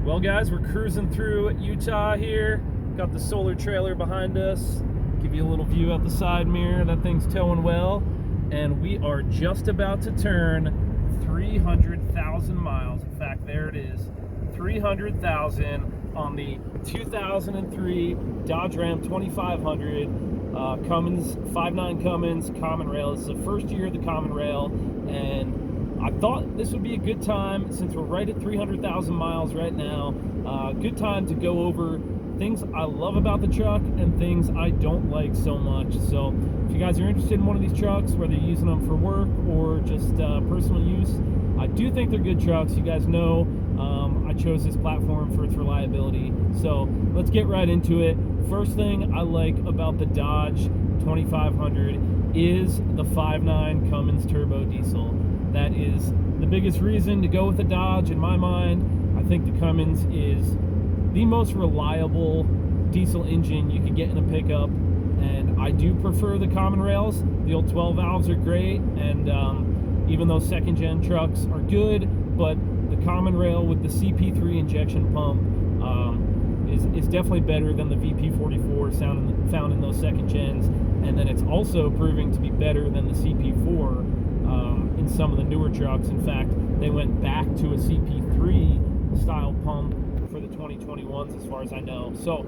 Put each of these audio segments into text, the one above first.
Well, guys, we're cruising through Utah here. Got the solar trailer behind us. Give you a little view out the side mirror. That thing's towing well. And we are just about to turn 300,000 miles. In fact, there it is. 300,000 on the 2003 Dodge Ram 2500 Cummins, 5.9 Cummins Common Rail. This is the first year of the Common Rail, and I thought this would be a good time, since we're right at 300,000 miles right now, good time to go over things I love about the truck and things I don't like so much. So if you guys are interested in one of these trucks, whether you're using them for work or just personal use, I do think they're good trucks. You guys know I chose this platform for its reliability. So let's get right into it. First thing I like about the Dodge 2500 is the 5.9 Cummins turbo diesel. That is the biggest reason to go with the Dodge in my mind. I think the Cummins is the most reliable diesel engine you could get in a pickup, and I do prefer the Common Rails. The old 12 valves are great, and even though second gen trucks are good, but the Common Rail with the CP3 injection pump is definitely better than the VP44 found in those second gens, and then it's also proving to be better than the CP4 in some of the newer trucks. In fact, they went back to a CP3 style pump for the 2021s as far as I know. So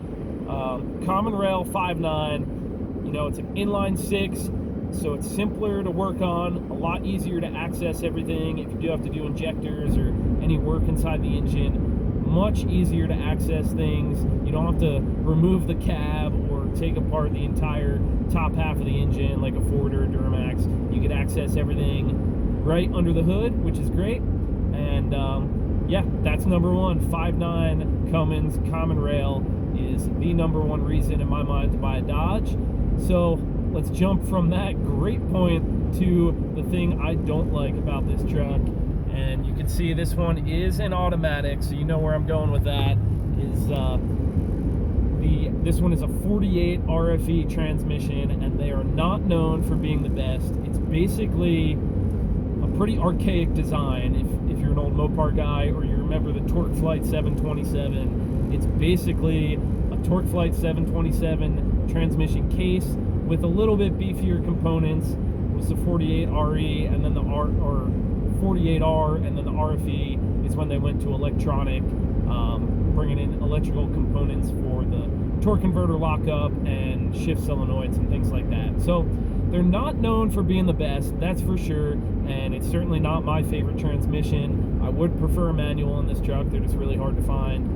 Common Rail 5.9, you know, it's an inline 6, so it's simpler to work on, a lot easier to access everything. If you do have to do injectors or any work inside the engine, much easier to access things. You don't have to remove the cab or take apart the entire top half of the engine like a Ford or a Duramax. You can access everything right under the hood, which is great. And yeah, that's number one. 5.9 Cummins Common Rail is the number one reason in my mind to buy a Dodge. So let's jump from that great point to the thing I don't like about this truck. And you can see this one is an automatic, so you know where I'm going with that. This one is a 48 RFE transmission, and they are not known for being the best. It's basically a pretty archaic design. If you're an old Mopar guy or you remember the TorqueFlite 727, it's basically a TorqueFlite 727 transmission case with a little bit beefier components. It was the 48 RE, and then the 48R, and then the RFE is when they went to electronic, bringing in electrical components for the torque converter lockup and shift solenoids and things like that. So they're not known for being the best, that's for sure, and it's certainly not my favorite transmission. I would prefer a manual in this truck. They're just really hard to find.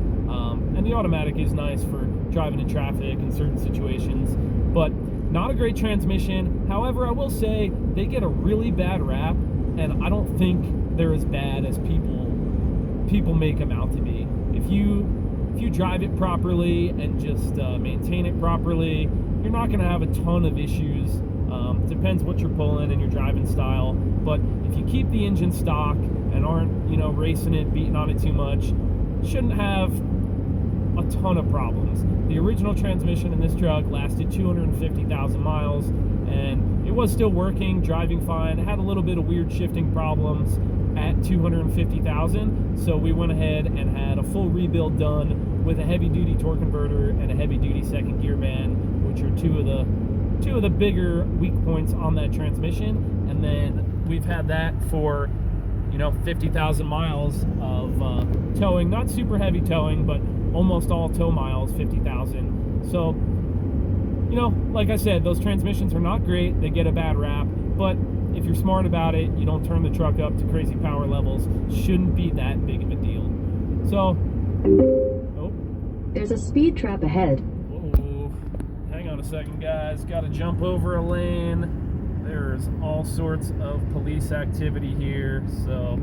And the automatic is nice for driving in traffic in certain situations, but not a great transmission. However, I will say they get a really bad rap, and I don't think they're as bad as people make them out to be. If you drive it properly and just maintain it properly, you're not going to have a ton of issues. Depends what you're pulling and your driving style, but if you keep the engine stock and aren't, you know, racing it, beating on it too much, shouldn't have a ton of problems. The original transmission in this truck lasted 250,000 miles, and it was still working, driving fine. It had a little bit of weird shifting problems at 250,000, so we went ahead and had a full rebuild done with a heavy-duty torque converter and a heavy-duty second gear band, which are two of the bigger weak points on that transmission. And then we've had that for, you know, 50,000 miles of towing. Not super heavy towing, but almost all tow miles, 50,000. So, you know, like I said, those transmissions are not great. They get a bad rap, but if you're smart about it, you don't turn the truck up to crazy power levels, shouldn't be that big of a deal. So, oh, there's a speed trap ahead. Whoa, hang on a second, guys. Got to jump over a lane. There's all sorts of police activity here, so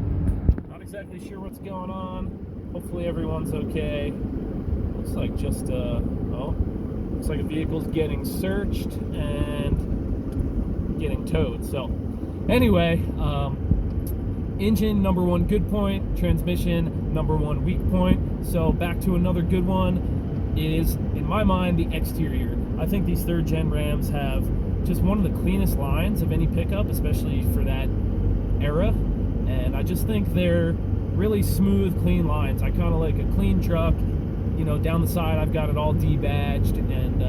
not exactly sure what's going on. Hopefully everyone's okay. Looks like just looks like a vehicle's getting searched and getting towed. So anyway, engine, number one good point. Transmission, number one weak point. So back to another good one is, in my mind, the exterior. I think these third gen Rams have just one of the cleanest lines of any pickup, especially for that era. And I just think they're really smooth, clean lines. I kind of like a clean truck. You know, down the side I've got it all debadged, and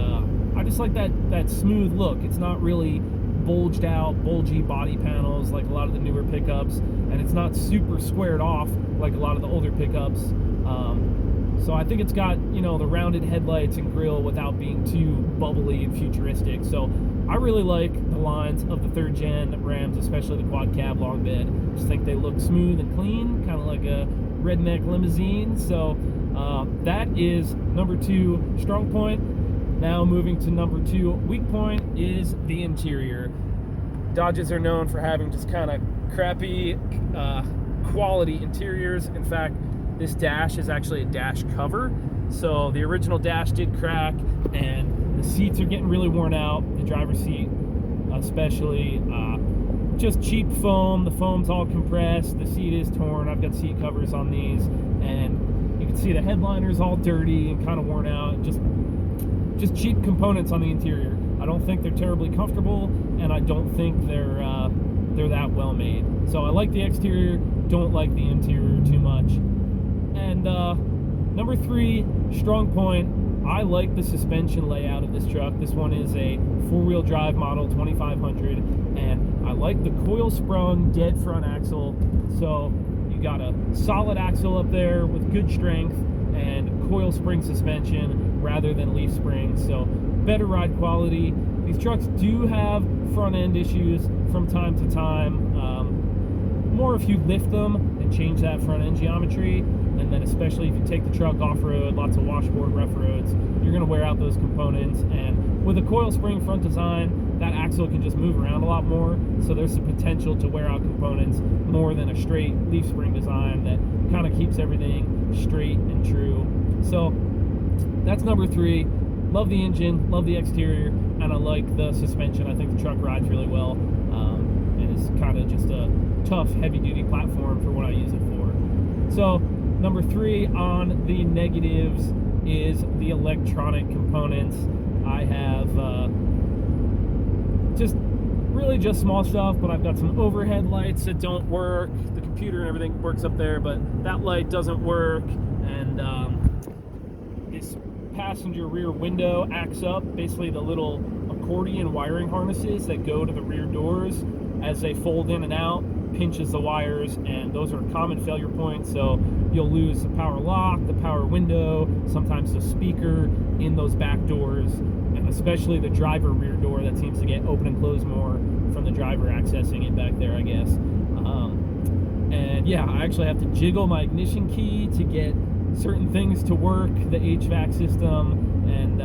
I just like that smooth look. It's not really bulged out, bulgy body panels like a lot of the newer pickups, and it's not super squared off like a lot of the older pickups. So I think it's got, you know, the rounded headlights and grille without being too bubbly and futuristic. So I really like the lines of the 3rd gen Rams, especially the quad cab long bed. Just think they look smooth and clean, kind of like a redneck limousine. So that is number 2 strong point. Now moving to number 2 weak point is the interior. Dodges are known for having just kind of crappy quality interiors. In fact, this dash is actually a dash cover. So the original dash did crack, and the seats are getting really worn out. The driver's seat especially. Just cheap foam. The foam's all compressed. The seat is torn. I've got seat covers on these, and you can see the headliner's all dirty and kind of worn out. Just cheap components on the interior. I don't think they're terribly comfortable, and I don't think they're that well made. So I like the exterior, don't like the interior too much. And number 3 strong point, I like the suspension layout of this truck. This one is a 4-wheel drive model 2500, and I like the coil sprung dead front axle. So you got a solid axle up there with good strength and coil spring suspension rather than leaf springs. So better ride quality. These trucks do have front end issues from time to time. More if you lift them and change that front end geometry, and then especially if you take the truck off-road, lots of washboard, rough roads, you're going to wear out those components. And with a coil spring front design, that axle can just move around a lot more, so there's the potential to wear out components more than a straight leaf spring design that kind of keeps everything straight and true. So that's number 3. Love the engine, love the exterior, and I like the suspension. I think the truck rides really well, and is kind of just a tough, heavy-duty platform for what I use it for. So number 3 on the negatives is the electronic components. I have just small stuff, but I've got some overhead lights that don't work. The computer and everything works up there, but that light doesn't work, and this passenger rear window acts up. Basically the little accordion wiring harnesses that go to the rear doors, as they fold in and out, pinches the wires, and those are common failure points. So you'll lose the power lock, the power window, sometimes the speaker in those back doors, and especially the driver rear door that seems to get open and close more from the driver accessing it back there, I guess. And yeah, I actually have to jiggle my ignition key to get certain things to work, the HVAC system, and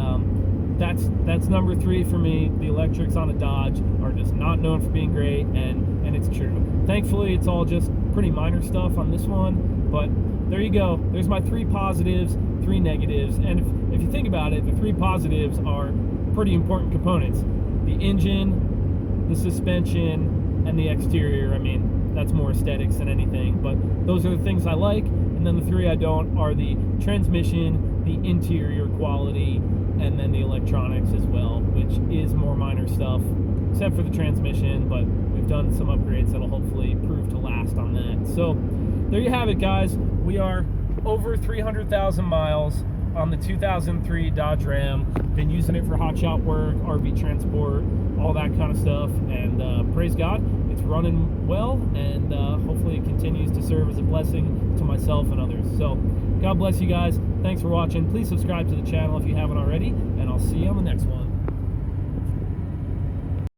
that's number 3 for me. The electrics on a Dodge are just not known for being great, and it's true. Thankfully, it's all just pretty minor stuff on this one, but there you go. There's my 3 positives, 3 negatives, and if you think about it, the 3 positives are pretty important components. The engine, the suspension, and the exterior. I mean, that's more aesthetics than anything, but those are the things I like. And then the 3 I don't are the transmission, the interior quality, and then the electronics as well, which is more minor stuff, except for the transmission, but we've done some upgrades that'll hopefully prove to last on that. So there you have it, guys. We are over 300,000 miles on the 2003 Dodge Ram. Been using it for hotshot work, RV transport, all that kind of stuff, and praise God, it's running well, and hopefully it continues to serve as a blessing to myself and others. So God bless you guys. Thanks for watching. Please subscribe to the channel if you haven't already, and I'll see you on the next one.